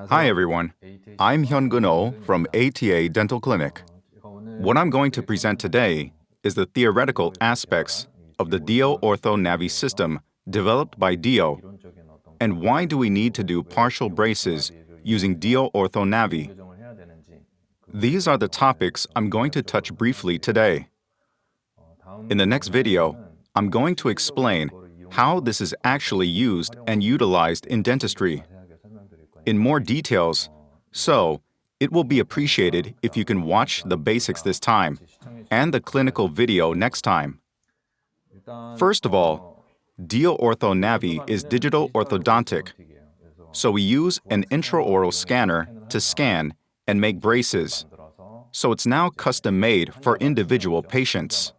Hi everyone, I'm Hyun-gun Oh from ATA Dental Clinic. What I'm going to present today is the theoretical aspects of the Dio Ortho Navi system developed by Dio, and why do we need to do partial braces using Dio Ortho Navi. These are the topics I'm going to touch briefly today. In the next video, I'm going to explain how this is actually used and utilized in dentistry in more details, so it will be appreciated if you can watch the basics this time and the clinical video next time. First of all, Dio Ortho Navi is digital orthodontic, so we use an intraoral scanner to scan and make braces, so it's now custom-made for individual patients.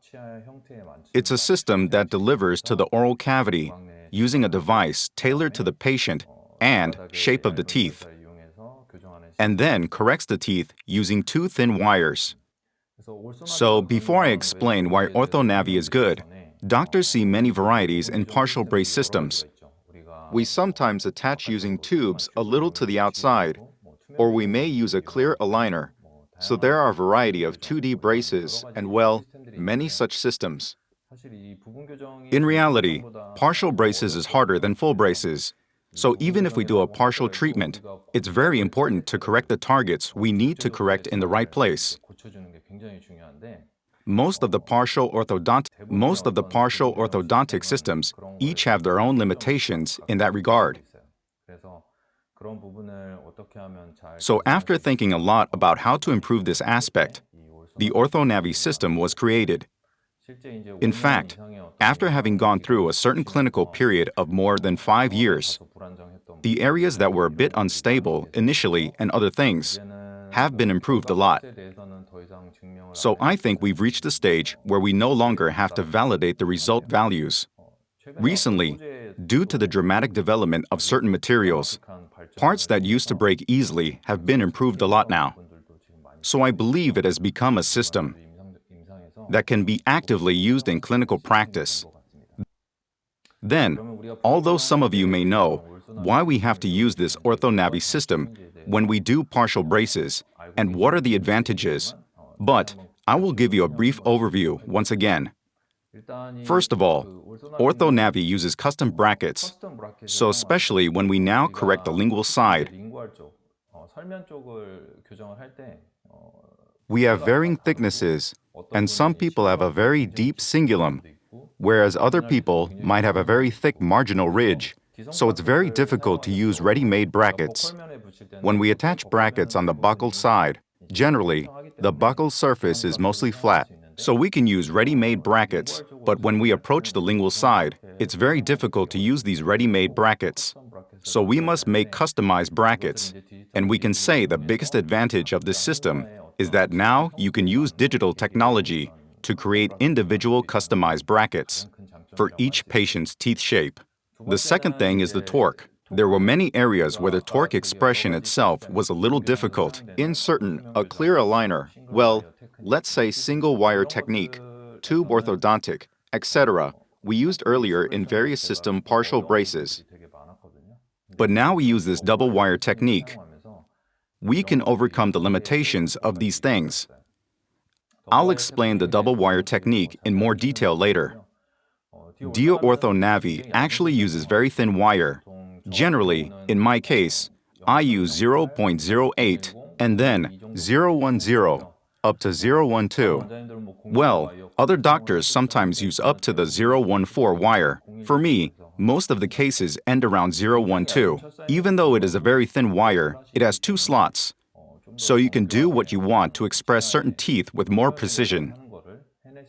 It's a system that delivers to the oral cavity using a device tailored to the patient and shape of the teeth, and then corrects the teeth using two thin wires. So before I explain why OrthoNavi is good, doctors see many varieties in partial brace systems. We sometimes attach using tubes a little to the outside, or we may use a clear aligner. So there are a variety of 2D braces and, well, many such systems. In reality, partial braces is harder than full braces. So even if we do a partial treatment, it's very important to correct the targets we need to correct in the right place. Most of the partial orthodontic systems each have their own limitations in that regard. So after thinking a lot about how to improve this aspect, the OrthoNavi system was created. In fact, after having gone through a certain clinical period of more than 5 years, the areas that were a bit unstable initially and other things have been improved a lot. So I think we've reached a stage where we no longer have to validate the result values. Recently, due to the dramatic development of certain materials, parts that used to break easily have been improved a lot now. So I believe it has become a system that can be actively used in clinical practice. Then, although some of you may know why we have to use this OrthoNavi system when we do partial braces and what are the advantages, but I will give you a brief overview once again. First of all, OrthoNavi uses custom brackets, so especially when we now correct the lingual side, we have varying thicknesses, and some people have a very deep cingulum, whereas other people might have a very thick marginal ridge, so it's very difficult to use ready-made brackets. When we attach brackets on the buccal side, generally, the buccal surface is mostly flat, so we can use ready-made brackets, but when we approach the lingual side, it's very difficult to use these ready-made brackets. So we must make customized brackets, and we can say the biggest advantage of this system is that now you can use digital technology to create individual customized brackets for each patient's teeth shape. The second thing is the torque. There were many areas where the torque expression itself was a little difficult. In certain, a clear aligner, well, let's say single wire technique, tube orthodontic, etc., we used earlier in various system partial braces. But now we use this double wire technique. We can overcome the limitations of these things. I'll explain the double wire technique in more detail later. Dio Ortho Navi actually uses very thin wire. Generally, in my case, I use 0.08 and then 0.10 up to 0.12. Well, other doctors sometimes use up to the 0.14 wire. For me, most of the cases end around 0.12. Even though it is a very thin wire, it has 2 slots. So you can do what you want to express certain teeth with more precision.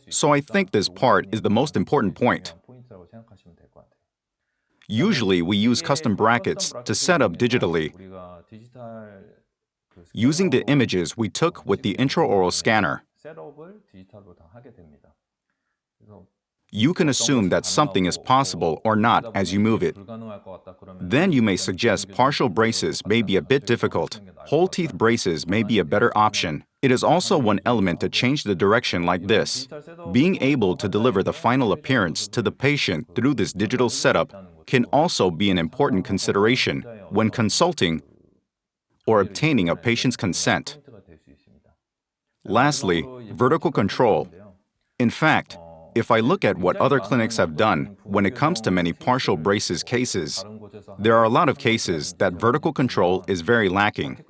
So I think this part is the most important point. Usually we use custom brackets to set up digitally, using the images we took with the intraoral scanner. You can assume that something is possible or not as you move it. Then you may suggest partial braces may be a bit difficult. Whole teeth braces may be a better option. It is also one element to change the direction like this. Being able to deliver the final appearance to the patient through this digital setup can also be an important consideration when consulting or obtaining a patient's consent. Lastly, vertical control. In fact, if I look at what other clinics have done when it comes to many partial braces cases, there are a lot of cases that vertical control is very lacking.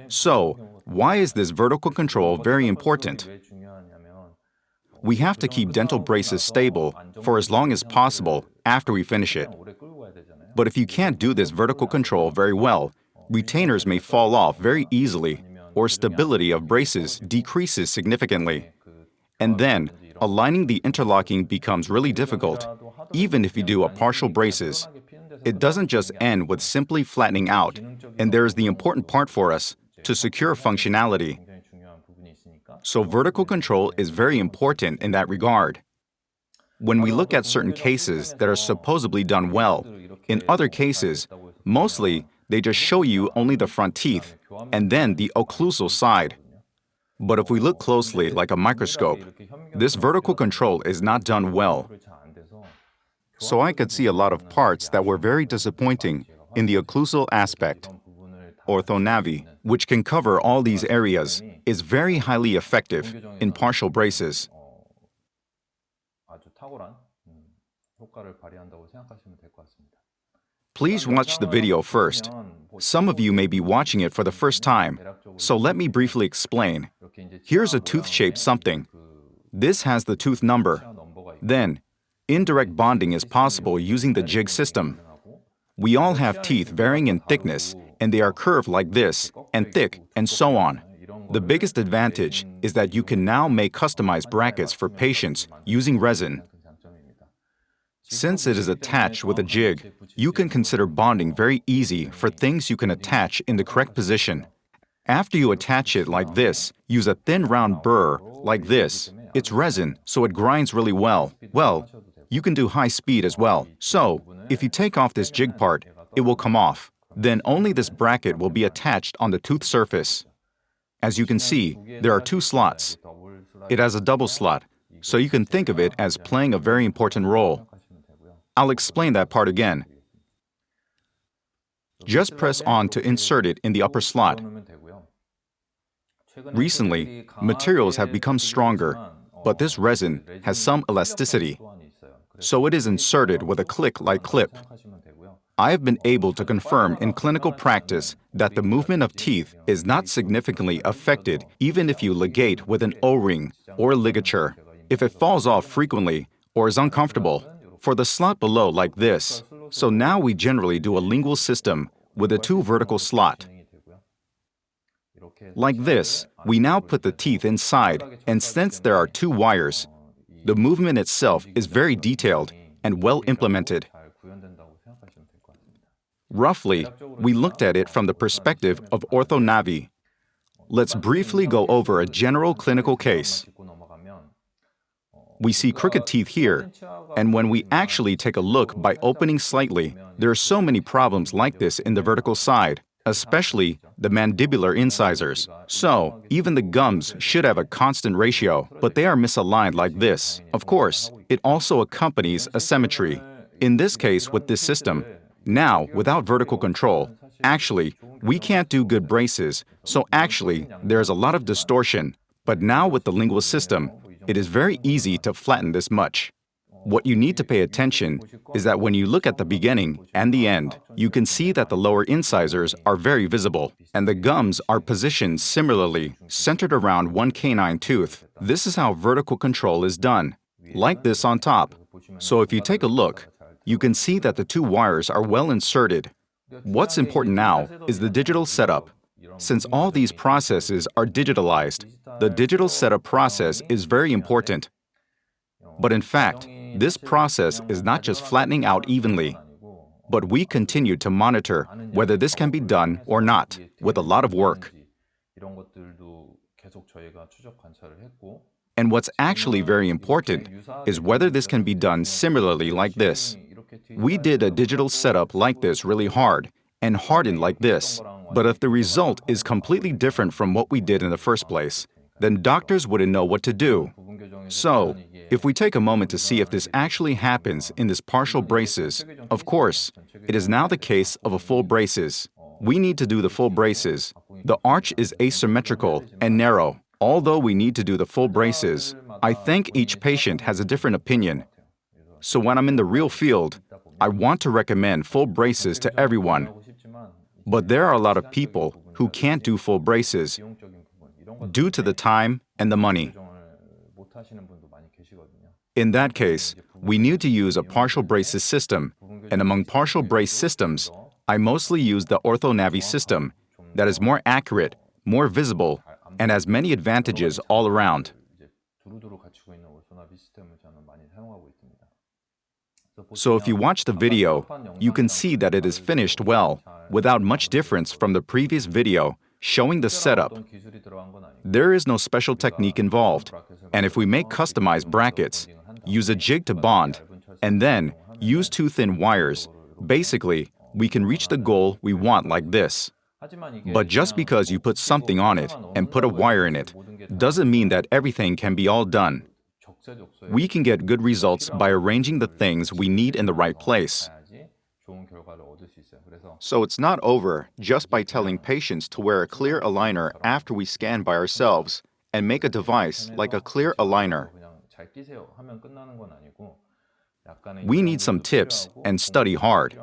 So, why is this vertical control very important? We have to keep dental braces stable for as long as possible after we finish it. But if you can't do this vertical control very well, retainers may fall off very easily, or stability of braces decreases significantly. And then, aligning the interlocking becomes really difficult, even if you do a partial braces. It doesn't just end with simply flattening out, and there's the important part for us, to secure functionality. So vertical control is very important in that regard. When we look at certain cases that are supposedly done well, in other cases, mostly they just show you only the front teeth, and then the occlusal side. But if we look closely like a microscope, this vertical control is not done well. So I could see a lot of parts that were very disappointing in the occlusal aspect. OrthoNavi, which can cover all these areas, is very highly effective in partial braces. Please watch the video first. Some of you may be watching it for the first time, so let me briefly explain. Here's a tooth-shaped something. This has the tooth number. Then, indirect bonding is possible using the jig system. We all have teeth varying in thickness, and they are curved like this, and thick, and so on. The biggest advantage is that you can now make customized brackets for patients using resin. Since it is attached with a jig, you can consider bonding very easy for things you can attach in the correct position. After you attach it like this, use a thin round burr like this. It's resin, so it grinds really well. Well, you can do high speed as well. So, if you take off this jig part, it will come off. Then only this bracket will be attached on the tooth surface. As you can see, there are two slots. It has a double slot, so you can think of it as playing a very important role. I'll explain that part again. Just press on to insert it in the upper slot. Recently, materials have become stronger, but this resin has some elasticity, so it is inserted with a click-like clip. I have been able to confirm in clinical practice that the movement of teeth is not significantly affected even if you ligate with an O-ring or ligature. If it falls off frequently or is uncomfortable, for the slot below like this. So now we generally do a lingual system with a two vertical slot. Like this, we now put the teeth inside, and since there are two wires, the movement itself is very detailed and well implemented. Roughly, we looked at it from the perspective of OrthoNavi. Let's briefly go over a general clinical case. We see crooked teeth here, and when we actually take a look by opening slightly, there are so many problems like this in the vertical side, especially the mandibular incisors. So, even the gums should have a constant ratio, but they are misaligned like this. Of course, it also accompanies asymmetry. In this case, with this system, now, without vertical control, actually, we can't do good braces, so actually, there's a lot of distortion. But now with the lingual system, it is very easy to flatten this much. What you need to pay attention is that when you look at the beginning and the end, you can see that the lower incisors are very visible, and the gums are positioned similarly, centered around one canine tooth. This is how vertical control is done, like this on top. So if you take a look, you can see that the two wires are well inserted. What's important now is the digital setup. Since all these processes are digitalized, the digital setup process is very important. But in fact, this process is not just flattening out evenly, but we continue to monitor whether this can be done or not, with a lot of work. And what's actually very important is whether this can be done similarly like this. We did a digital setup like this really hard, and hardened like this. But if the result is completely different from what we did in the first place, then doctors wouldn't know what to do. So, if we take a moment to see if this actually happens in this partial braces, of course, it is now the case of a full braces. we need to do the full braces. The arch is asymmetrical and narrow. Although we need to do the full braces, I think each patient has a different opinion. So when I'm in the real field, I want to recommend full braces to everyone. But there are a lot of people who can't do full braces due to the time and the money. In that case, we need to use a partial braces system, and among partial brace systems, I mostly use the OrthoNavi system that is more accurate, more visible, and has many advantages all around. So if you watch the video, you can see that it is finished well, without much difference from the previous video showing the setup. There is no special technique involved, and if we make customized brackets, use a jig to bond, and then use two thin wires, basically, we can reach the goal we want like this. But just because you put something on it and put a wire in it, doesn't mean that everything can be all done. We can get good results by arranging the things we need in the right place. So it's not over just by telling patients to wear a clear aligner after we scan by ourselves and make a device like a clear aligner. We need some tips and study hard.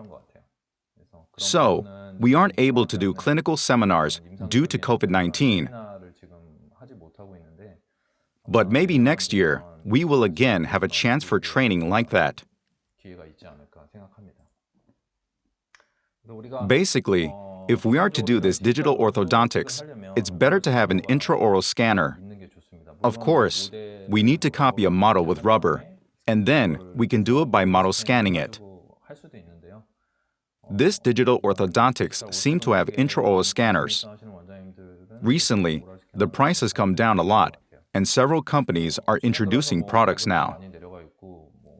So, we aren't able to do clinical seminars due to COVID-19. But maybe next year, we will again have a chance for training like that. Basically, if we are to do this digital orthodontics, it's better to have an intraoral scanner. Of course, we need to copy a model with rubber, and then we can do it by model scanning it. This digital orthodontics seem to have intraoral scanners. Recently, the price has come down a lot, and several companies are introducing products now.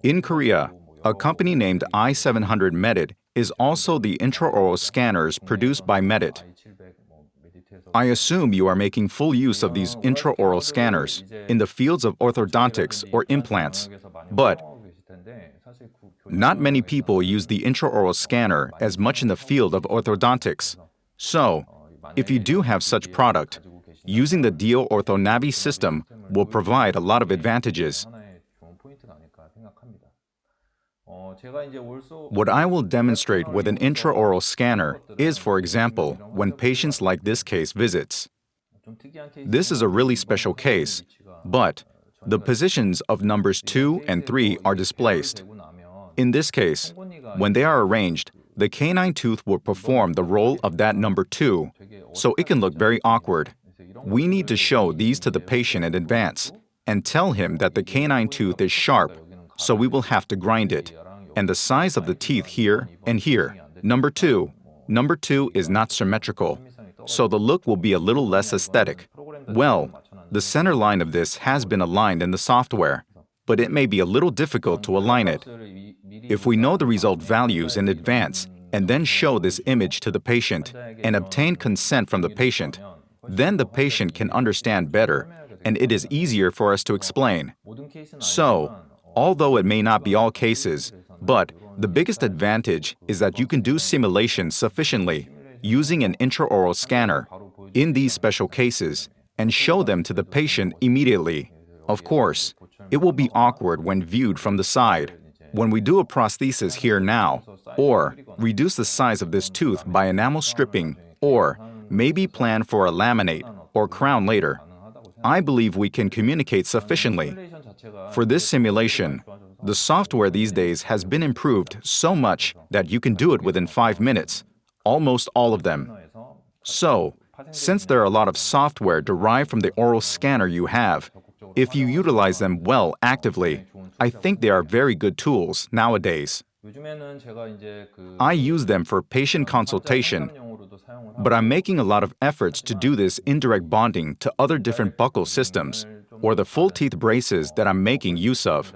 In Korea, a company named i700 Medit is also the intraoral scanners produced by Medit. I assume you are making full use of these intraoral scanners in the fields of orthodontics or implants, but not many people use the intraoral scanner as much in the field of orthodontics. So, if you do have such product, using the Dio OrthoNavi system will provide a lot of advantages. What I will demonstrate with an intraoral scanner is, for example, when patients like this case visits. This is a really special case, but the positions of numbers 2 and 3 are displaced. In this case, when they are arranged, the canine tooth will perform the role of that number 2, so it can look very awkward. We need to show these to the patient in advance and tell him that the canine tooth is sharp, so we will have to grind it. And the size of the teeth here and here. Number 2 is not symmetrical, so the look will be a little less aesthetic. Well, the center line of this has been aligned in the software, but it may be a little difficult to align it. If we know the result values in advance and then show this image to the patient and obtain consent from the patient, then the patient can understand better, and it is easier for us to explain. So, although it may not be all cases, but the biggest advantage is that you can do simulations sufficiently using an intraoral scanner in these special cases and show them to the patient immediately. Of course, it will be awkward when viewed from the side. When we do a prosthesis here now, or reduce the size of this tooth by enamel stripping, or maybe plan for a laminate or crown later, I believe we can communicate sufficiently. For this simulation, the software these days has been improved so much that you can do it within 5 minutes, almost all of them. So, since there are a lot of software derived from the oral scanner you have, if you utilize them well actively, I think they are very good tools nowadays. I use them for patient consultation, but I'm making a lot of efforts to do this indirect bonding to other different buccal systems, or the full teeth braces that I'm making use of.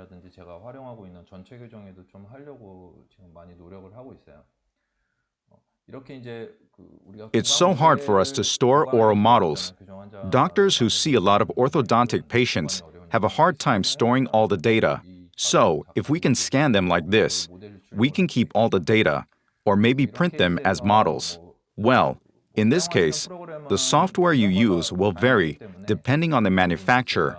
It's so hard for us to store oral models. Doctors who see a lot of orthodontic patients have a hard time storing all the data. So, if we can scan them like this, we can keep all the data, or maybe print them as models. Well, in this case, the software you use will vary depending on the manufacturer.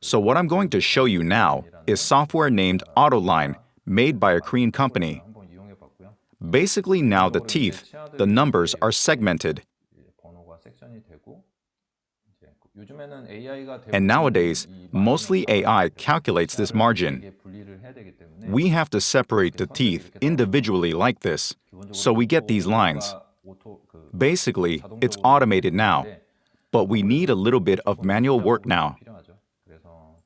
So what I'm going to show you now is software named Autoline, made by a Korean company. Basically now the teeth, the numbers are segmented. And nowadays, mostly AI calculates this margin. We have to separate the teeth individually like this, so we get these lines. Basically, it's automated now, but we need a little bit of manual work now.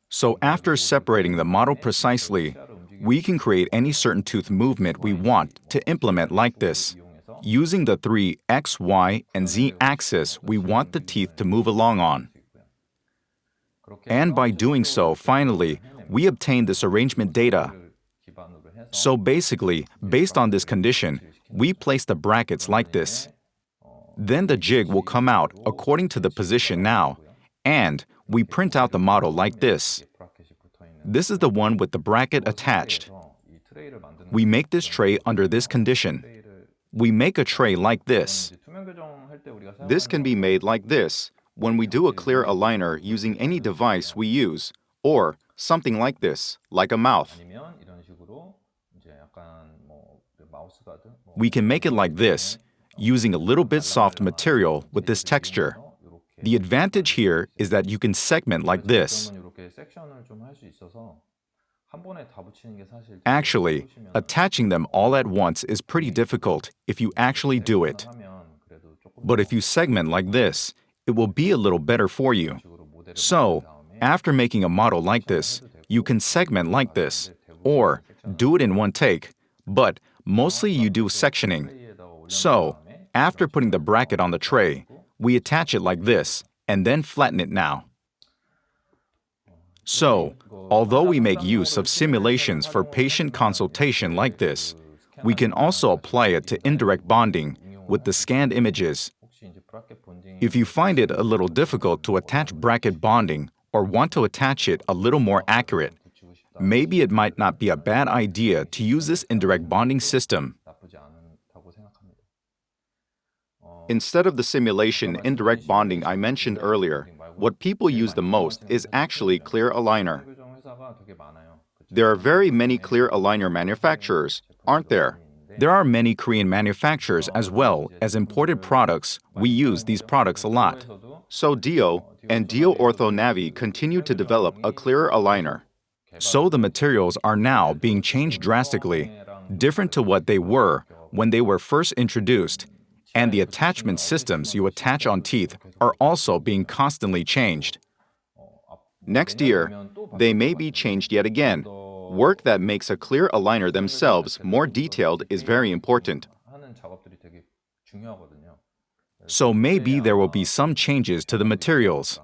So after separating the model precisely, we can create any certain tooth movement we want to implement like this. Using the three X, Y, and Z axis we want the teeth to move along on. And by doing so, finally, we obtain this arrangement data. So basically, based on this condition, we place the brackets like this. Then the jig will come out according to the position now, and we print out the model like this. This is the one with the bracket attached. We make this tray under this condition. We make a tray like this. This can be made like this when we do a clear aligner using any device we use, or something like this, like a mouth. We can make it like this, using a little bit soft material with this texture. The advantage here is that you can segment like this. Actually, attaching them all at once is pretty difficult if you actually do it. But if you segment like this, it will be a little better for you. So, after making a model like this, you can segment like this, or do it in one take, but mostly you do sectioning. So, after putting the bracket on the tray, we attach it like this, and then flatten it now. So, although we make use of simulations for patient consultation like this, we can also apply it to indirect bonding with the scanned images. If you find it a little difficult to attach bracket bonding or want to attach it a little more accurate, maybe it might not be a bad idea to use this indirect bonding system. Instead of the simulation indirect bonding I mentioned earlier, what people use the most is actually clear aligner. There are very many clear aligner manufacturers, aren't there? There are many Korean manufacturers as well as imported products. We use these products a lot. So Dio and Dio Ortho Navi continue to develop a clearer aligner. So the materials are now being changed drastically, different to what they were when they were first introduced. And the attachment systems you attach on teeth are also being constantly changed. Next year, they may be changed yet again. Work that makes a clear aligner themselves more detailed is very important. So maybe there will be some changes to the materials.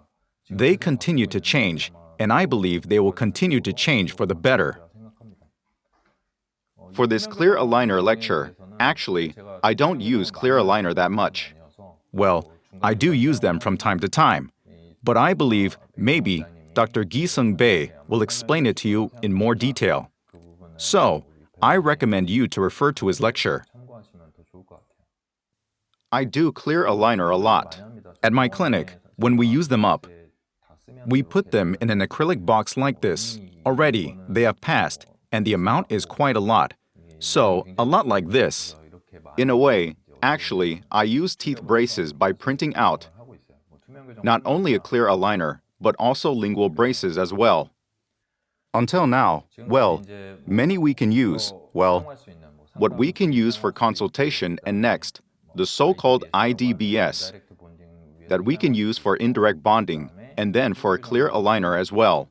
They continue to change, and I believe they will continue to change for the better. For this clear aligner lecture, actually, I don't use clear aligner that much. Well, I do use them from time to time, but I believe maybe Dr. Gi-sung Bae will explain it to you in more detail. So, I recommend you to refer to his lecture. I do clear aligner a lot. At my clinic, when we use them up, we put them in an acrylic box like this. Already, they have passed, and the amount is quite a lot. So, a lot like this. In a way, actually, I use teeth braces by printing out not only a clear aligner, but also lingual braces as well. Until now, well, many we can use, well, what we can use for consultation and next, the so-called IDBS, that we can use for indirect bonding, and then for a clear aligner as well.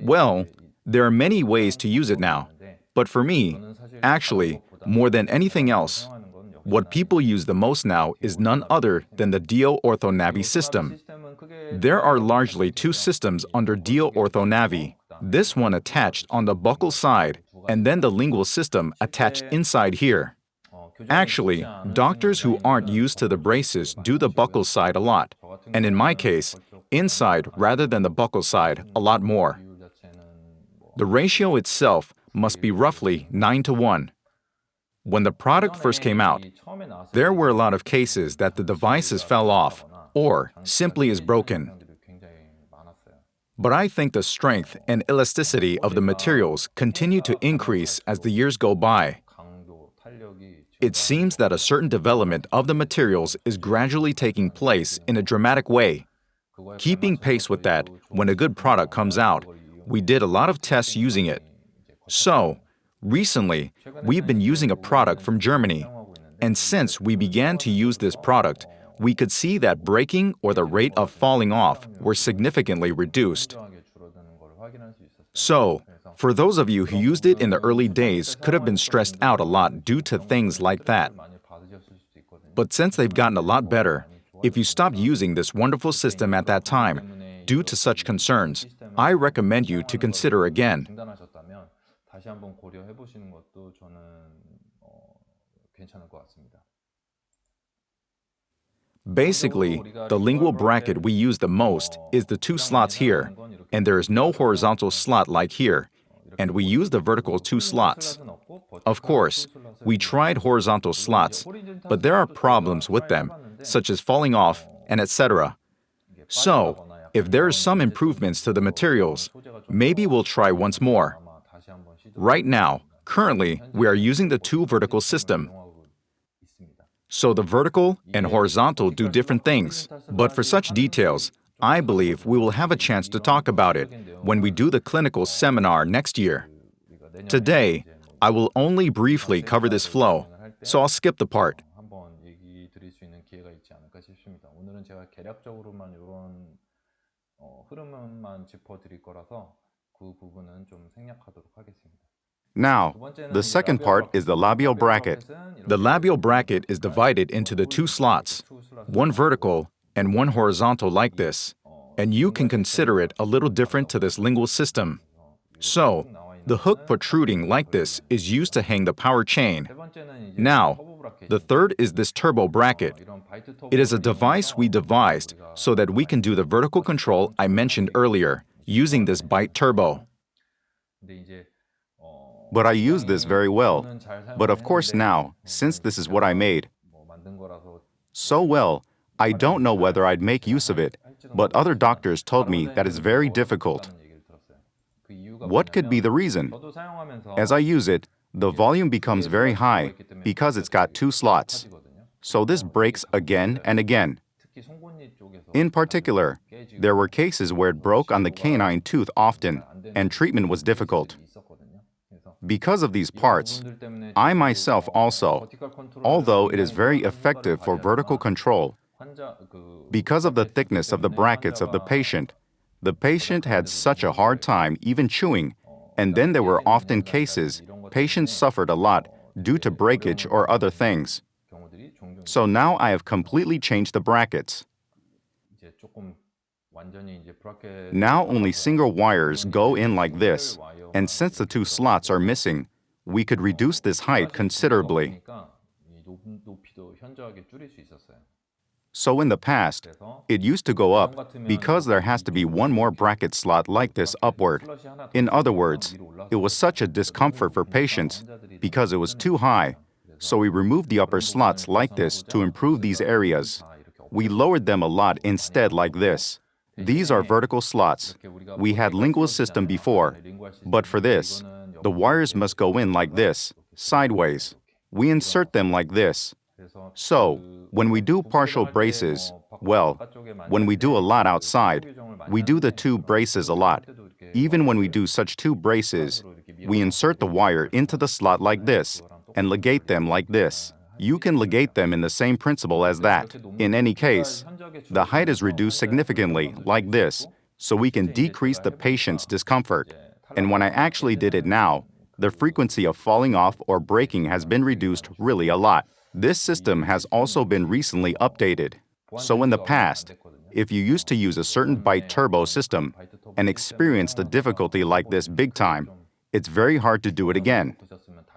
Well, there are many ways to use it now, but for me, actually, more than anything else, what people use the most now is none other than the Dio Ortho Navi system. There are largely two systems under Dio Ortho Navi. This one attached on the buccal side, and then the lingual system attached inside here. Actually, doctors who aren't used to the braces do the buccal side a lot, and in my case, inside rather than the buccal side a lot more. The ratio itself must be roughly 9:1. When the product first came out, there were a lot of cases that the devices fell off or simply is broken. But I think the strength and elasticity of the materials continue to increase as the years go by. It seems that a certain development of the materials is gradually taking place in a dramatic way. Keeping pace with that, when a good product comes out, we did a lot of tests using it. So, recently, we've been using a product from Germany, and since we began to use this product, we could see that breaking or the rate of falling off were significantly reduced. So, for those of you who used it in the early days could have been stressed out a lot due to things like that. But since they've gotten a lot better, if you stopped using this wonderful system at that time due to such concerns, I recommend you to consider again. Basically, the lingual bracket we use the most is the two slots here, and there is no horizontal slot like here, and we use the vertical two slots. Of course, we tried horizontal slots, but there are problems with them, such as falling off and etc. So, if there are some improvements to the materials, maybe we'll try once more. Right now, currently, we are using the two vertical system. So the vertical and horizontal do different things. But for such details, I believe we will have a chance to talk about it when we do the clinical seminar next year. Today, I will only briefly cover this flow, so I'll skip the part. Now, the second part is the labial bracket. The labial bracket is divided into the two slots, one vertical and one horizontal like this, and you can consider it a little different to this lingual system. So, the hook protruding like this is used to hang the power chain. Now, the third is this turbo bracket. It is a device we devised so that we can do the vertical control I mentioned earlier, using this Byte turbo. But I use this very well. But of course now, since this is what I made so well, I don't know whether I'd make use of it, but other doctors told me that it's very difficult. What could be the reason? As I use it, the volume becomes very high because it's got two slots. So this breaks again and again. In particular, there were cases where it broke on the canine tooth often, and treatment was difficult. Because of these parts, I myself also, although it is very effective for vertical control, because of the thickness of the brackets of the patient had such a hard time even chewing, and then there were often cases patients suffered a lot due to breakage or other things. So now I have completely changed the brackets. Now only single wires go in like this, and since the two slots are missing, we could reduce this height considerably. So in the past, it used to go up because there has to be one more bracket slot like this upward. In other words, it was such a discomfort for patients because it was too high, so we removed the upper slots like this to improve these areas. We lowered them a lot instead like this. These are vertical slots. We had lingual system before, but for this, the wires must go in like this, sideways. We insert them like this. So, when we do partial braces, well, when we do a lot outside, we do the two braces a lot. Even when we do such two braces, we insert the wire into the slot like this and ligate them like this. You can ligate them in the same principle as that. In any case, the height is reduced significantly, like this, so we can decrease the patient's discomfort. And when I actually did it now, the frequency of falling off or breaking has been reduced really a lot. This system has also been recently updated. So in the past, if you used to use a certain Byte turbo system and experienced a difficulty like this big time, it's very hard to do it again.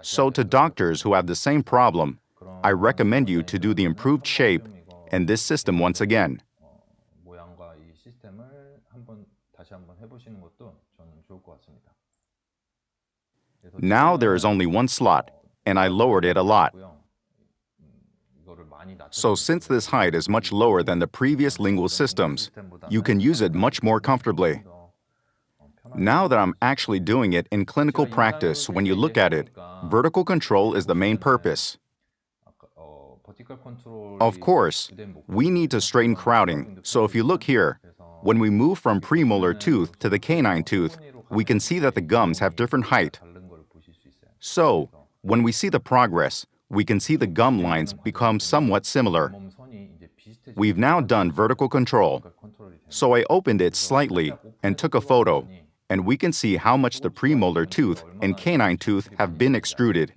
So to doctors who have the same problem, I recommend you to do the improved shape and this system once again. Now there is only one slot, and I lowered it a lot. So since this height is much lower than the previous lingual systems, you can use it much more comfortably. Now that I'm actually doing it in clinical practice, when you look at it, vertical control is the main purpose. Of course, we need to straighten crowding, so if you look here, when we move from premolar tooth to the canine tooth, we can see that the gums have different height. So, when we see the progress, we can see the gum lines become somewhat similar. We've now done vertical control. So I opened it slightly and took a photo, and we can see how much the premolar tooth and canine tooth have been extruded.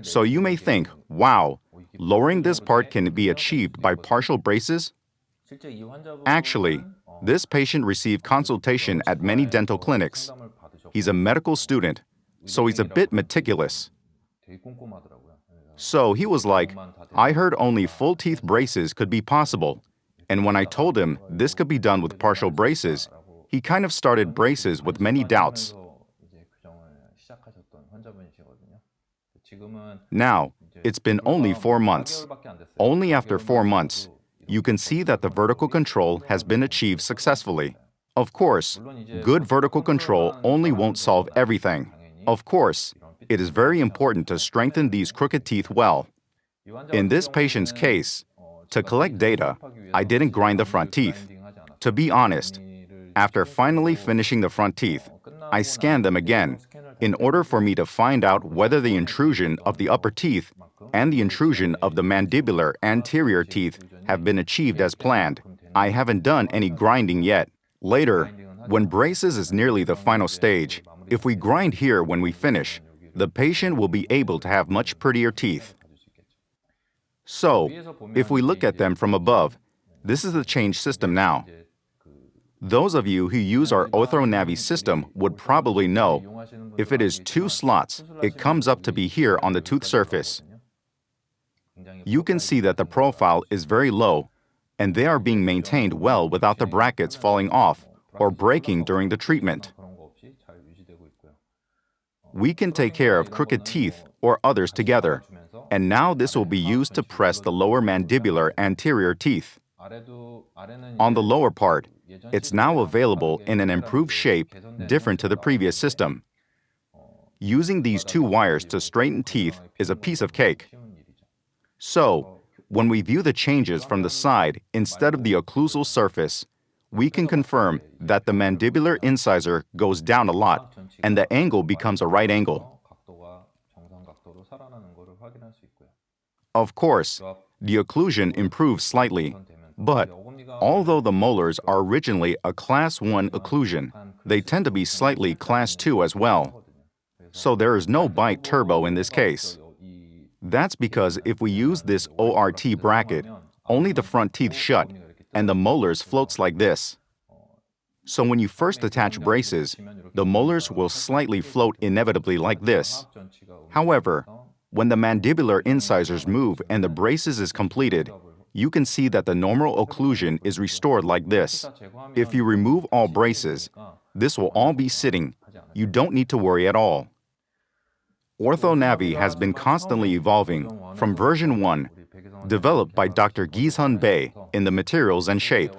So you may think, wow, lowering this part can be achieved by partial braces? Actually, this patient received consultation at many dental clinics. He's a medical student, so he's a bit meticulous. So he was like, I heard only full teeth braces could be possible. And when I told him this could be done with partial braces, he kind of started braces with many doubts. Now, it's been only 4 months. Only after 4 months, you can see that the vertical control has been achieved successfully. Of course, good vertical control only won't solve everything. Of course, it is very important to strengthen these crooked teeth well. In this patient's case, to collect data, I didn't grind the front teeth. To be honest, after finally finishing the front teeth, I scanned them again in order for me to find out whether the intrusion of the upper teeth and the intrusion of the mandibular anterior teeth have been achieved as planned. I haven't done any grinding yet. Later, when braces is nearly the final stage, if we grind here when we finish, the patient will be able to have much prettier teeth. So, if we look at them from above, this is the change system now. Those of you who use our OrthoNavi system would probably know, if it is 2 slots, it comes up to be here on the tooth surface. You can see that the profile is very low, and they are being maintained well without the brackets falling off or breaking during the treatment. We can take care of crooked teeth or others together, and now this will be used to press the lower mandibular anterior teeth. On the lower part, it's now available in an improved shape different to the previous system. Using these 2 wires to straighten teeth is a piece of cake. So, when we view the changes from the side instead of the occlusal surface, we can confirm that the mandibular incisor goes down a lot and the angle becomes a right angle. Of course, the occlusion improves slightly, but although the molars are originally a Class 1 occlusion, they tend to be slightly Class 2 as well. So there is no bite turbo in this case. That's because if we use this ORT bracket, only the front teeth shut and the molars floats like this. So when you first attach braces, the molars will slightly float inevitably like this. However, when the mandibular incisors move and the braces is completed, you can see that the normal occlusion is restored like this. If you remove all braces, this will all be sitting. You don't need to worry at all. OrthoNavi has been constantly evolving from version 1, developed by Dr. Gi-sun Bae in the materials and shape.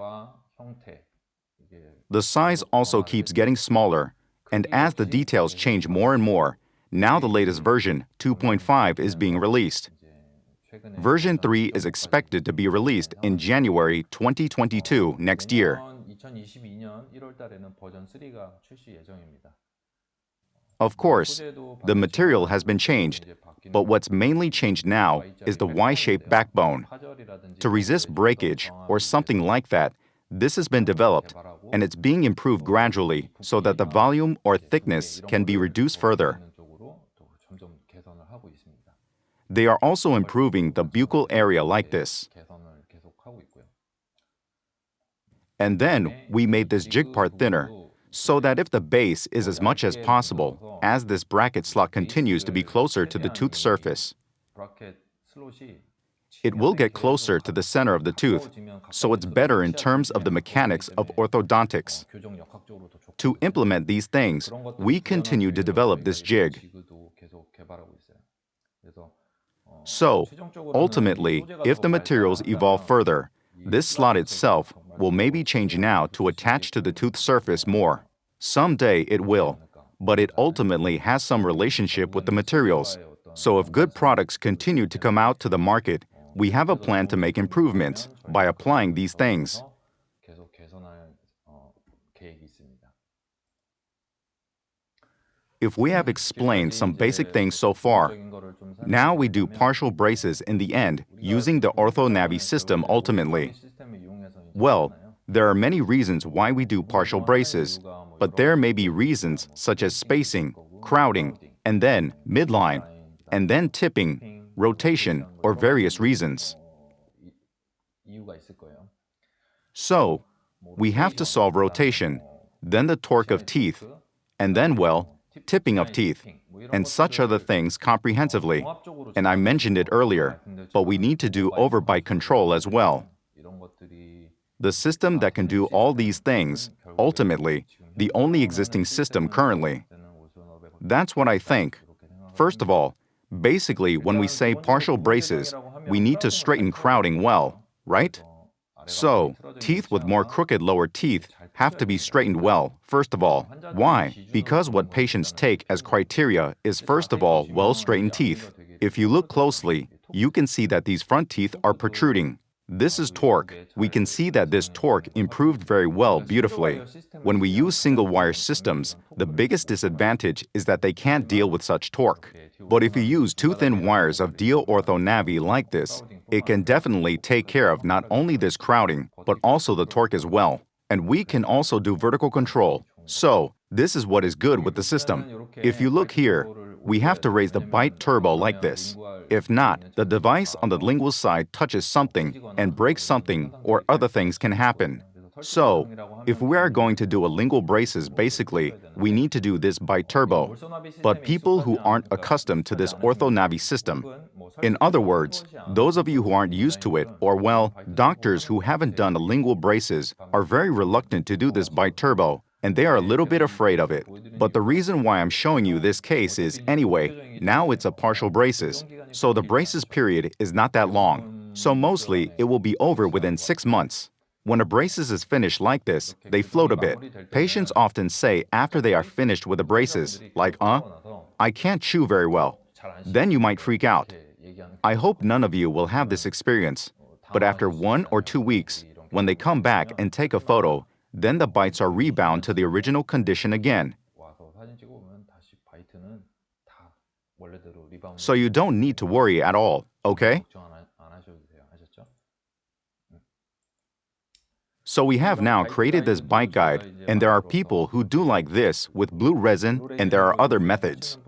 The size also keeps getting smaller, and as the details change more and more, now the latest version, 2.5, is being released. Version 3 is expected to be released in January 2022 next year. Of course, the material has been changed, but what's mainly changed now is the Y-shaped backbone. To resist breakage or something like that, this has been developed, and it's being improved gradually so that the volume or thickness can be reduced further. They are also improving the buccal area like this. And then we made this jig part thinner, so that if the base is as much as possible, as this bracket slot continues to be closer to the tooth surface, it will get closer to the center of the tooth, so it's better in terms of the mechanics of orthodontics. To implement these things, we continue to develop this jig. So, ultimately, if the materials evolve further, this slot itself will maybe change now to attach to the tooth surface more. Someday it will, but it ultimately has some relationship with the materials. So if good products continue to come out to the market, we have a plan to make improvements by applying these things. If we have explained some basic things so far, now we do partial braces in the end using the OrthoNavi system ultimately. Well, there are many reasons why we do partial braces, but there may be reasons such as spacing, crowding, and then midline, and then tipping, rotation, or various reasons. So, we have to solve rotation, then the torque of teeth, and then, well, tipping of teeth, and such other things comprehensively. And I mentioned it earlier, but we need to do overbite control as well. The system that can do all these things, ultimately, the only existing system currently. That's what I think. First of all, basically when we say partial braces, we need to straighten crowding well, right? So, teeth with more crooked lower teeth have to be straightened well, first of all. Why? Because what patients take as criteria is first of all well-straightened teeth. If you look closely, you can see that these front teeth are protruding. This is torque. We can see that this torque improved very well beautifully. When we use single-wire systems, the biggest disadvantage is that they can't deal with such torque. But if you use two thin wires of Dio OrthoNavi like this, it can definitely take care of not only this crowding, but also the torque as well. And we can also do vertical control. So, this is what is good with the system. If you look here, we have to raise the bite turbo like this. If not, the device on the lingual side touches something and breaks something, or other things can happen. So, if we are going to do a lingual braces, basically, we need to do this bite turbo. But people who aren't accustomed to this OrthoNavi system, in other words, those of you who aren't used to it, or well, doctors who haven't done a lingual braces, are very reluctant to do this bite turbo, and they are a little bit afraid of it. But the reason why I'm showing you this case is, anyway, now it's a partial braces, so the braces period is not that long. So mostly, it will be over within 6 months. When a braces is finished like this, they float a bit. Patients often say after they are finished with the braces, like, I can't chew very well. Then you might freak out. I hope none of you will have this experience. But after 1 or 2 weeks, when they come back and take a photo, then the bites are rebound to the original condition again. So you don't need to worry at all, okay? So we have now created this bite guide, and there are people who do like this with blue resin, and there are other methods.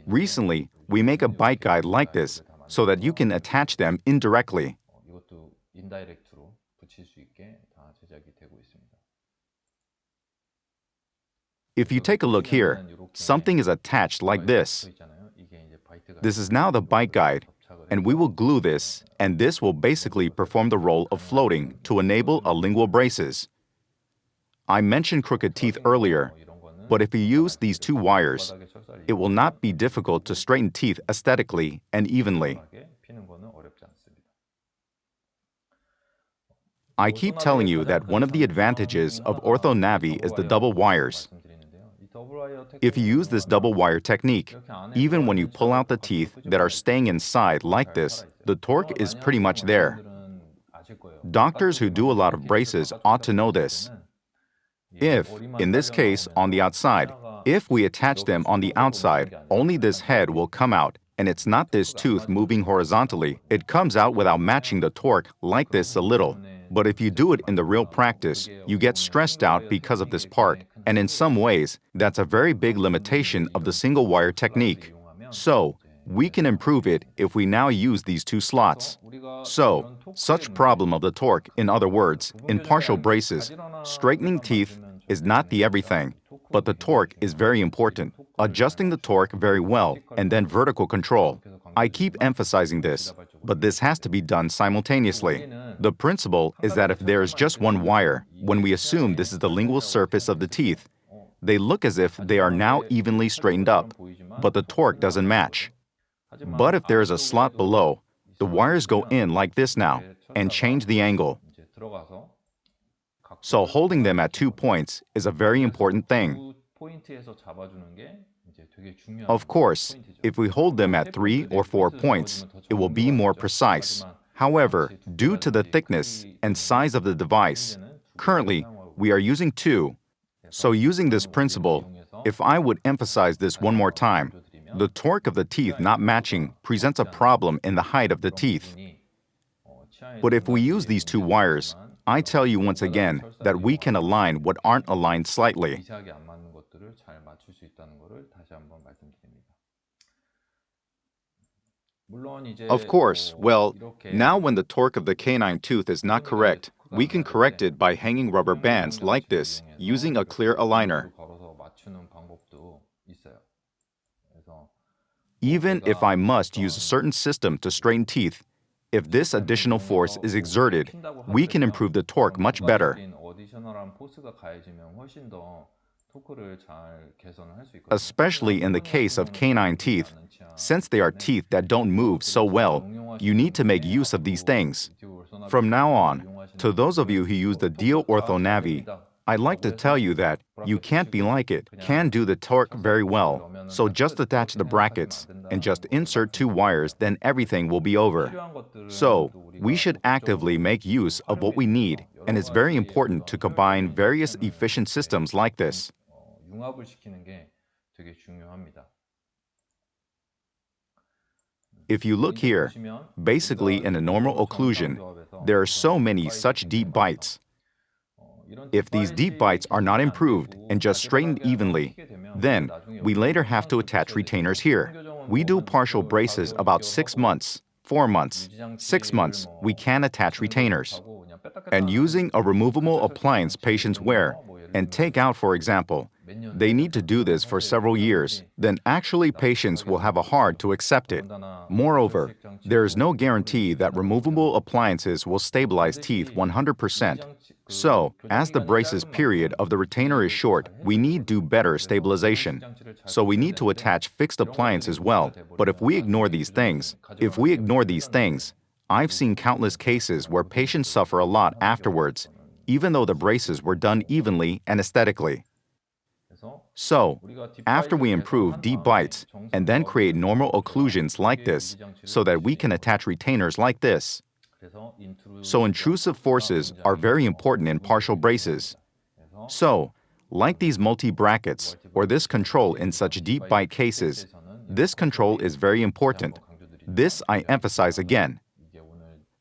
Recently, we make a bite guide like this so that you can attach them indirectly. If you take a look here, something is attached like this. This is now the bite guide, and we will glue this, and this will basically perform the role of floating to enable a lingual braces. I mentioned crooked teeth earlier, but if you use these 2 wires, it will not be difficult to straighten teeth aesthetically and evenly. I keep telling you that one of the advantages of OrthoNavi is the double wires. If you use this double wire technique, even when you pull out the teeth that are staying inside like this, the torque is pretty much there. Doctors who do a lot of braces ought to know this. If, in this case, on the outside, if we attach them on the outside, only this head will come out, and it's not this tooth moving horizontally. It comes out without matching the torque like this a little. But if you do it in the real practice, you get stressed out because of this part, and in some ways, that's a very big limitation of the single wire technique. So, we can improve it if we now use these 2 slots. So, such problem of the torque, in other words, in partial braces, straightening teeth is not the everything, but the torque is very important. Adjusting the torque very well, and then vertical control. I keep emphasizing this, but this has to be done simultaneously. The principle is that if there is just one wire, when we assume this is the lingual surface of the teeth, They look as if they are now evenly straightened up, but the torque doesn't match. But if there is a slot below, the wires go in like this now and change the angle. So holding them at 2 points is a very important thing. Of course, if we hold them at 3 or 4 points, it will be more precise. However, due to the thickness and size of the device, currently we are using 2. So using this principle, if I would emphasize this one more time, the torque of the teeth not matching presents a problem in the height of the teeth. But if we use these 2 wires, I tell you once again that we can align what aren't aligned slightly. Of course, well, now when the torque of the canine tooth is not correct, we can correct it by hanging rubber bands like this using a clear aligner. Even if I must use a certain system to straighten teeth, if this additional force is exerted, we can improve the torque much better. Especially in the case of canine teeth, since they are teeth that don't move so well, you need to make use of these things. From now on, to those of you who use the Dio Ortho Navi, I'd like to tell you that you can't be like it, can do the torque very well. So just attach the brackets and just insert 2 wires, then everything will be over. So we should actively make use of what we need, and it's very important to combine various efficient systems like this. If you look here, basically in a normal occlusion, there are so many such deep bites. If these deep bites are not improved and just straightened evenly, then we later have to attach retainers here. We do partial braces about 6 months, 4 months, 6 months, we can attach retainers. And using a removable appliance patients wear and take out, for example, they need to do this for several years, then actually patients will have a hard to accept it. Moreover, there is no guarantee that removable appliances will stabilize teeth 100%. So, as the braces period of the retainer is short, we need do better stabilization. So we need to attach fixed appliance as well. But if we ignore these things, I've seen countless cases where patients suffer a lot afterwards, even though the braces were done evenly and aesthetically. So, after we improve deep bites and then create normal occlusions like this so that we can attach retainers like this. So intrusive forces are very important in partial braces. So, like these multi-brackets or this control in such deep bite cases, this control is very important. This I emphasize again.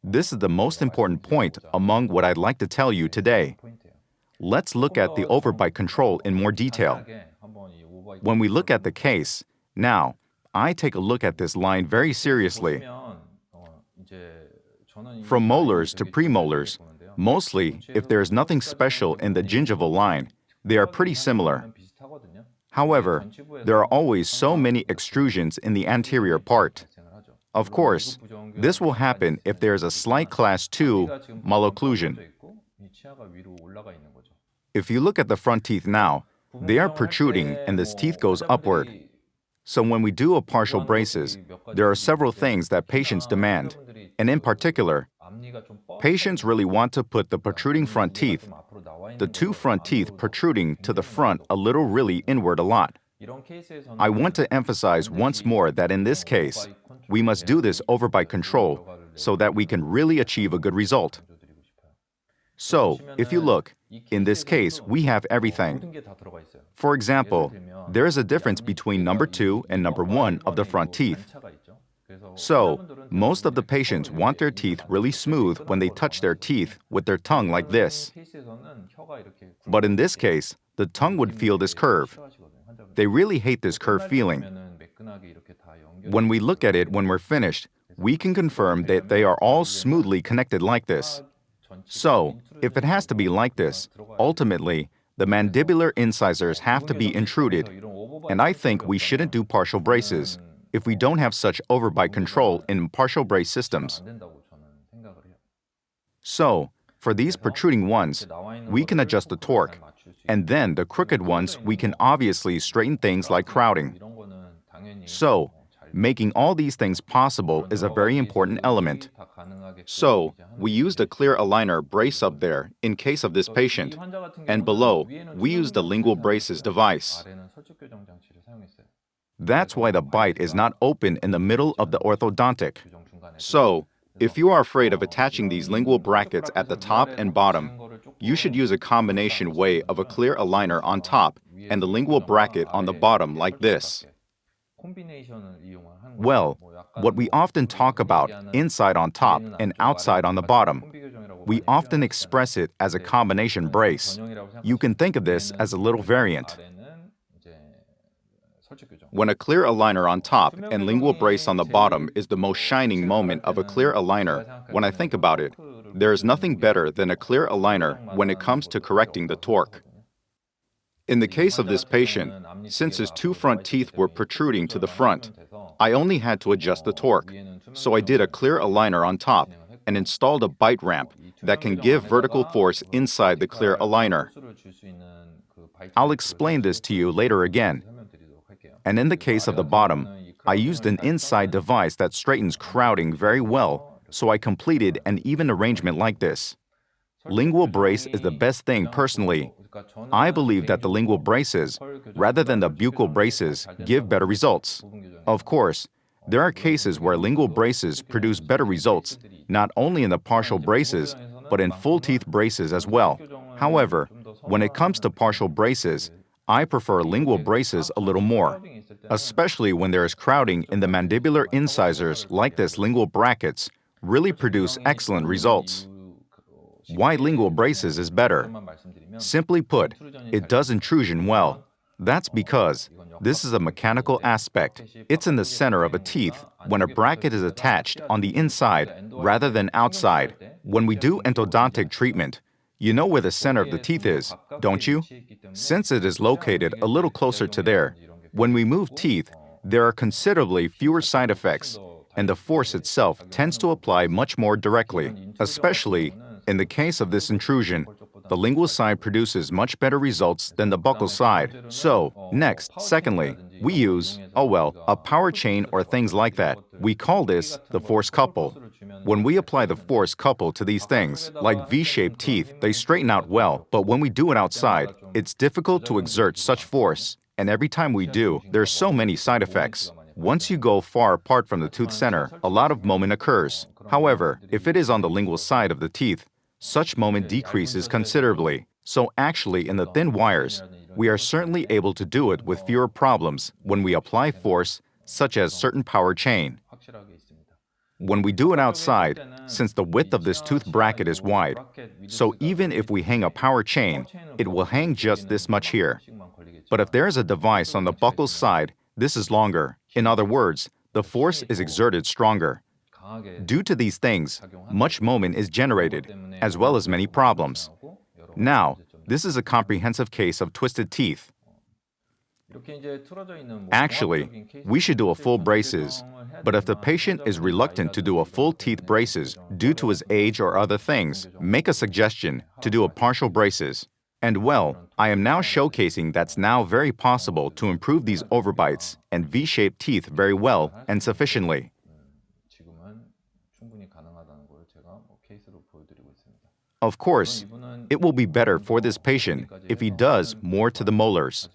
This is the most important point among what I'd like to tell you today. Let's look at the overbite control in more detail. When we look at the case, now, I take a look at this line very seriously. From molars to premolars, mostly, if there is nothing special in the gingival line, they are pretty similar. However, there are always so many extrusions in the anterior part. Of course, this will happen if there is a slight class 2 malocclusion. If you look at the front teeth now, they are protruding and this teeth goes upward. So when we do a partial braces, there are several things that patients demand. And in particular, patients really want to put the protruding front teeth, the 2 front teeth protruding to the front a little really inward a lot. I want to emphasize once more that in this case, we must do this overbite control so that we can really achieve a good result. So, if you look, in this case, we have everything. For example, there is a difference between number 2 and number 1 of the front teeth. So, most of the patients want their teeth really smooth when they touch their teeth with their tongue like this. But in this case, the tongue would feel this curve. They really hate this curve feeling. When we look at it when we're finished, we can confirm that they are all smoothly connected like this. So, if it has to be like this, ultimately, the mandibular incisors have to be intruded, and I think we shouldn't do partial braces if we don't have such overbite control in partial brace systems. So, for these protruding ones, we can adjust the torque, and then the crooked ones we can obviously straighten things like crowding. So, making all these things possible is a very important element. So, we used a clear aligner brace up there in case of this patient, and below, we used the lingual braces device. That's why the bite is not open in the middle of the orthodontic. So, if you are afraid of attaching these lingual brackets at the top and bottom, you should use a combination way of a clear aligner on top and the lingual bracket on the bottom like this. Well, what we often talk about inside on top and outside on the bottom, we often express it as a combination brace. You can think of this as a little variant. When a clear aligner on top and lingual brace on the bottom is the most shining moment of a clear aligner, when I think about it, there is nothing better than a clear aligner when it comes to correcting the torque. In the case of this patient, since his two front teeth were protruding to the front, I only had to adjust the torque. So I did a clear aligner on top and installed a bite ramp that can give vertical force inside the clear aligner. I'll explain this to you later again. And in the case of the bottom, I used an inside device that straightens crowding very well, so I completed an even arrangement like this. Lingual brace is the best thing personally. I believe that the lingual braces, rather than the buccal braces, give better results. Of course, there are cases where lingual braces produce better results, not only in the partial braces, but in full teeth braces as well. However, when it comes to partial braces, I prefer lingual braces a little more, especially when there is crowding in the mandibular incisors like this. Lingual brackets really produce excellent results. Why lingual braces is better? Simply put, it does intrusion well. That's because this is a mechanical aspect. It's in the center of a teeth when a bracket is attached on the inside rather than outside. When we do endodontic treatment, you know where the center of the teeth is, don't you? Since it is located a little closer to there, when we move teeth, there are considerably fewer side effects, and the force itself tends to apply much more directly. Especially in the case of this intrusion, the lingual side produces much better results than the buccal side. So, secondly, we use, a power chain or things like that. We call this the force couple. When we apply the force couple to these things, like V-shaped teeth, they straighten out well, but when we do it outside, it's difficult to exert such force, and every time we do, there's so many side effects. Once you go far apart from the tooth center, a lot of moment occurs. However, if it is on the lingual side of the teeth, such moment decreases considerably. So actually, in the thin wires, we are certainly able to do it with fewer problems when we apply force, such as certain power chain. When we do it outside, since the width of this tooth bracket is wide, so even if we hang a power chain, it will hang just this much here. But if there is a device on the buccal side, this is longer. In other words, the force is exerted stronger. Due to these things, much moment is generated, as well as many problems. Now, this is a comprehensive case of twisted teeth. Actually, we should do a full braces, but if the patient is reluctant to do a full teeth braces due to his age or other things, make a suggestion to do a partial braces. And I am now showcasing that's now very possible to improve these overbites and V-shaped teeth very well and sufficiently. Of course, it will be better for this patient if he does more to the molars.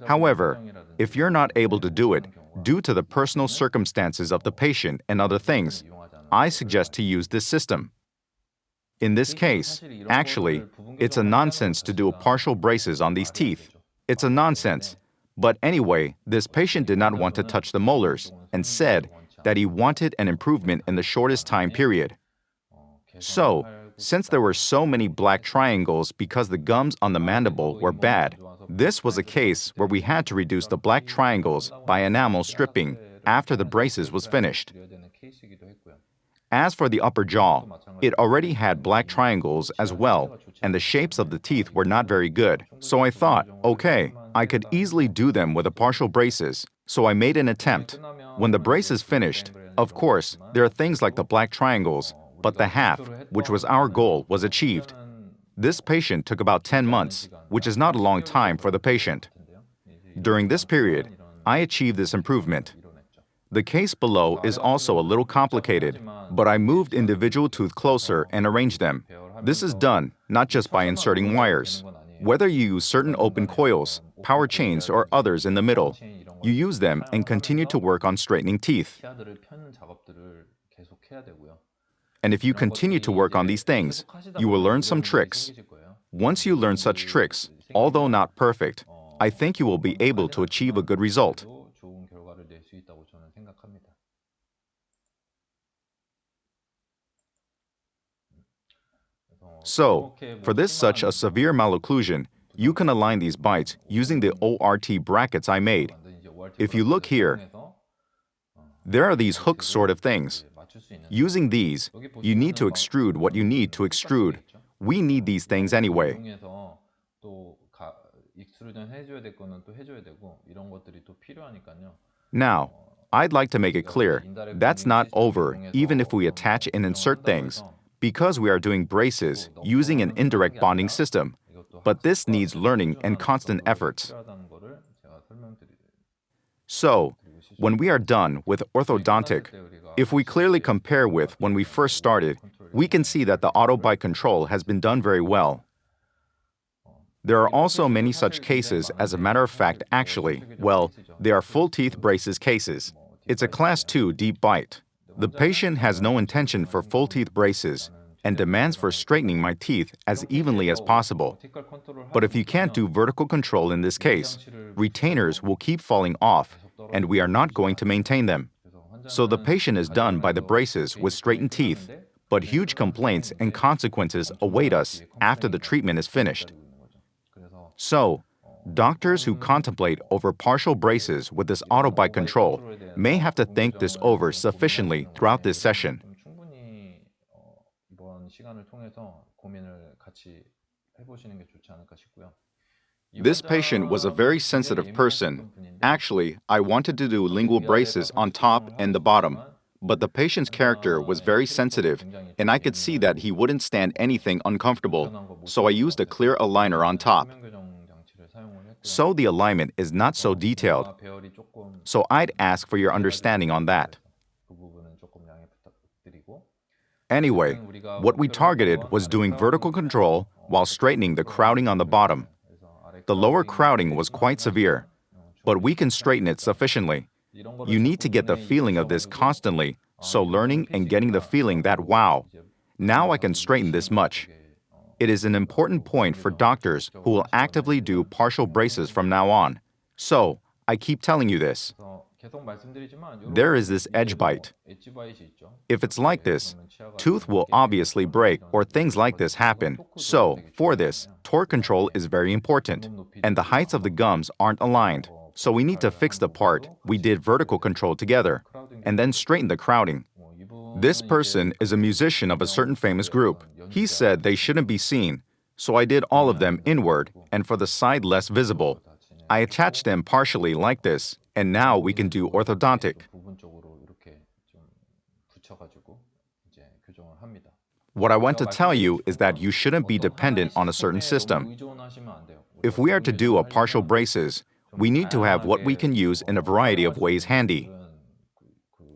However, if you're not able to do it due to the personal circumstances of the patient and other things, I suggest to use this system. In this case, actually, it's a nonsense to do partial braces on these teeth. It's a nonsense. But anyway, this patient did not want to touch the molars and said that he wanted an improvement in the shortest time period. So, since there were so many black triangles because the gums on the mandible were bad, this was a case where we had to reduce the black triangles by enamel stripping after the braces was finished. As for the upper jaw, it already had black triangles as well, and the shapes of the teeth were not very good. So I thought, okay, I could easily do them with the partial braces, so I made an attempt. When the braces finished, of course, there are things like the black triangles, but the half, which was our goal, was achieved. This patient took about 10 months, which is not a long time for the patient. During this period, I achieved this improvement. The case below is also a little complicated, but I moved individual tooth closer and arranged them. This is done not just by inserting wires. Whether you use certain open coils, power chains, or others in the middle, you use them and continue to work on straightening teeth. And if you continue to work on these things, you will learn some tricks. Once you learn such tricks, although not perfect, I think you will be able to achieve a good result. So, for this such a severe malocclusion, you can align these bites using the ORT brackets I made. If you look here, there are these hook sort of things. Using these, you need to extrude what you need to extrude. We need these things anyway. Now, I'd like to make it clear, that's not over even if we attach and insert things, because we are doing braces using an indirect bonding system. But this needs learning and constant efforts. So, when we are done with orthodontic, if we clearly compare with when we first started, we can see that the auto bite control has been done very well. There are also many such cases, as a matter of fact, actually. Well, they are full teeth braces cases. It's a class 2 deep bite. The patient has no intention for full teeth braces and demands for straightening my teeth as evenly as possible. But if you can't do vertical control in this case, retainers will keep falling off and we are not going to maintain them. So the patient is done by the braces with straightened teeth, but huge complaints and consequences await us after the treatment is finished. So, doctors who contemplate over partial braces with this auto bite control may have to think this over sufficiently throughout this session. This patient was a very sensitive person. Actually, I wanted to do lingual braces on top and the bottom, but the patient's character was very sensitive, and I could see that he wouldn't stand anything uncomfortable, so I used a clear aligner on top. So the alignment is not so detailed. So I'd ask for your understanding on that. Anyway, what we targeted was doing vertical control while straightening the crowding on the bottom. The lower crowding was quite severe, but we can straighten it sufficiently. You need to get the feeling of this constantly, so learning and getting the feeling that, wow, now I can straighten this much. It is an important point for doctors who will actively do partial braces from now on. So, I keep telling you this. There is this edge bite. If it's like this, tooth will obviously break or things like this happen. So, for this, torque control is very important, and the heights of the gums aren't aligned. So we need to fix the part we did vertical control together, and then straighten the crowding. This person is a musician of a certain famous group. He said they shouldn't be seen, so I did all of them inward and for the side less visible. I attached them partially like this, and now we can do orthodontic. What I want to tell you is that you shouldn't be dependent on a certain system. If we are to do a partial braces, we need to have what we can use in a variety of ways handy.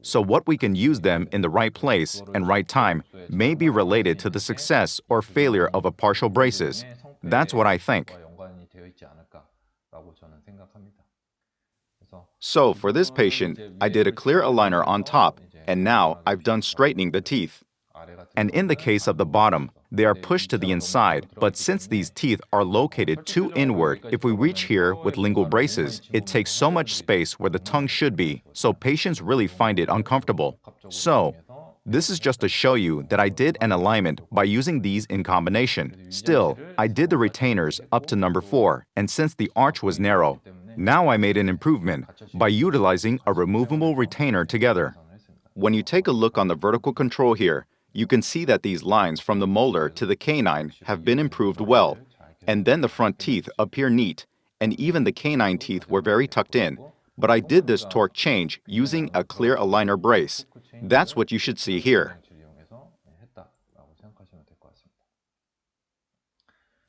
So what we can use them in the right place and right time may be related to the success or failure of a partial braces. That's what I think. So for this patient, I did a clear aligner on top, and now I've done straightening the teeth. And in the case of the bottom, they are pushed to the inside, but since these teeth are located too inward, if we reach here with lingual braces, it takes so much space where the tongue should be, so patients really find it uncomfortable. So, this is just to show you that I did an alignment by using these in combination. Still, I did the retainers up to number 4, and since the arch was narrow, now I made an improvement by utilizing a removable retainer together. When you take a look on the vertical control here, you can see that these lines from the molar to the canine have been improved well, and then the front teeth appear neat, and even the canine teeth were very tucked in. But I did this torque change using a clear aligner brace. That's what you should see here.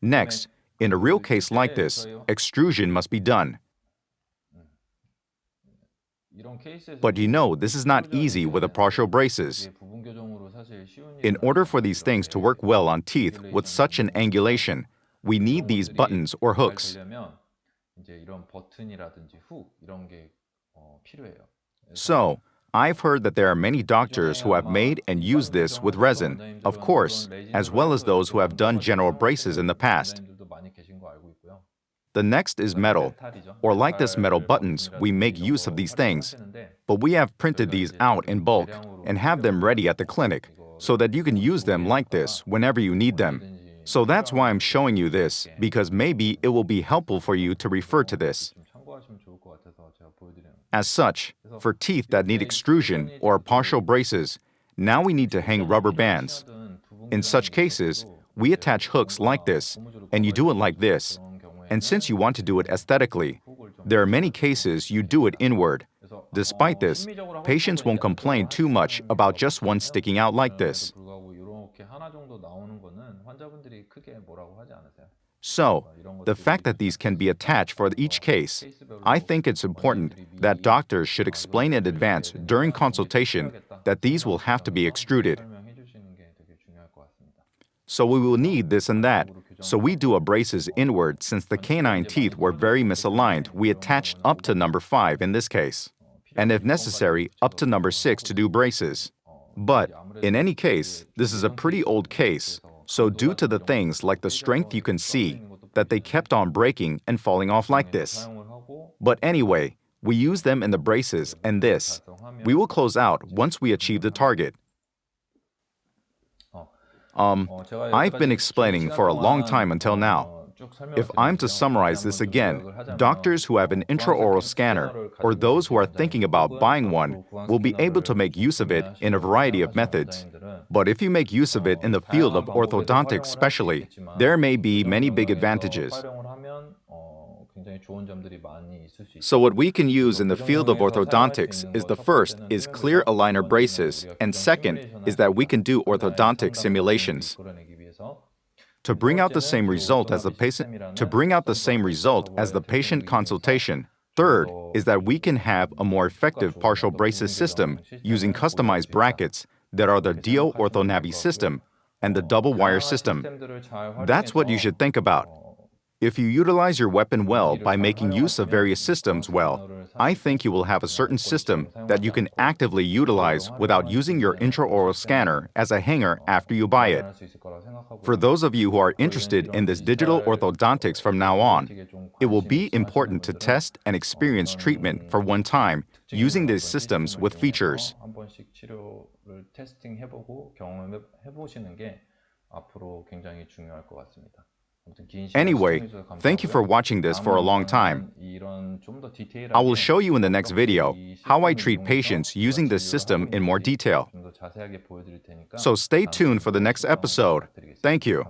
Next, in a real case like this, extrusion must be done. But you know, this is not easy with the partial braces. In order for these things to work well on teeth with such an angulation, we need these buttons or hooks. So, I've heard that there are many doctors who have made and used this with resin, of course, as well as those who have done general braces in the past. The next is metal, or like this metal buttons, we make use of these things. But we have printed these out in bulk and have them ready at the clinic so that you can use them like this whenever you need them. So that's why I'm showing you this, because maybe it will be helpful for you to refer to this. As such, for teeth that need extrusion or partial braces, now we need to hang rubber bands. In such cases, we attach hooks like this, and you do it like this. And since you want to do it aesthetically, there are many cases you do it inward. Despite this, patients won't complain too much about just one sticking out like this. So, the fact that these can be attached for each case, I think it's important that doctors should explain in advance during consultation that these will have to be extruded. So we will need this and that. So we do a braces inward. Since the canine teeth were very misaligned, we attached up to number 5 in this case. And if necessary, up to number 6 to do braces. But in any case, this is a pretty old case. So due to the things like the strength, you can see that they kept on breaking and falling off like this. But anyway, we use them in the braces and this. We will close out once we achieve the target. I've been explaining for a long time until now. If I'm to summarize this again, doctors who have an intraoral scanner or those who are thinking about buying one will be able to make use of it in a variety of methods. But if you make use of it in the field of orthodontics especially, there may be many big advantages. So what we can use in the field of orthodontics is the first is clear aligner braces, and second is that we can do orthodontic simulations. To bring out the same result as the patient consultation. Third is that we can have a more effective partial braces system using customized brackets that are the Dio OrthoNavi system and the double wire system. That's what you should think about. If you utilize your weapon well by making use of various systems well, I think you will have a certain system that you can actively utilize without using your intraoral scanner as a hanger after you buy it. For those of you who are interested in this digital orthodontics from now on, it will be important to test and experience treatment for one time using these systems with features. Anyway, thank you for watching this for a long time. I will show you in the next video how I treat patients using this system in more detail. So stay tuned for the next episode. Thank you.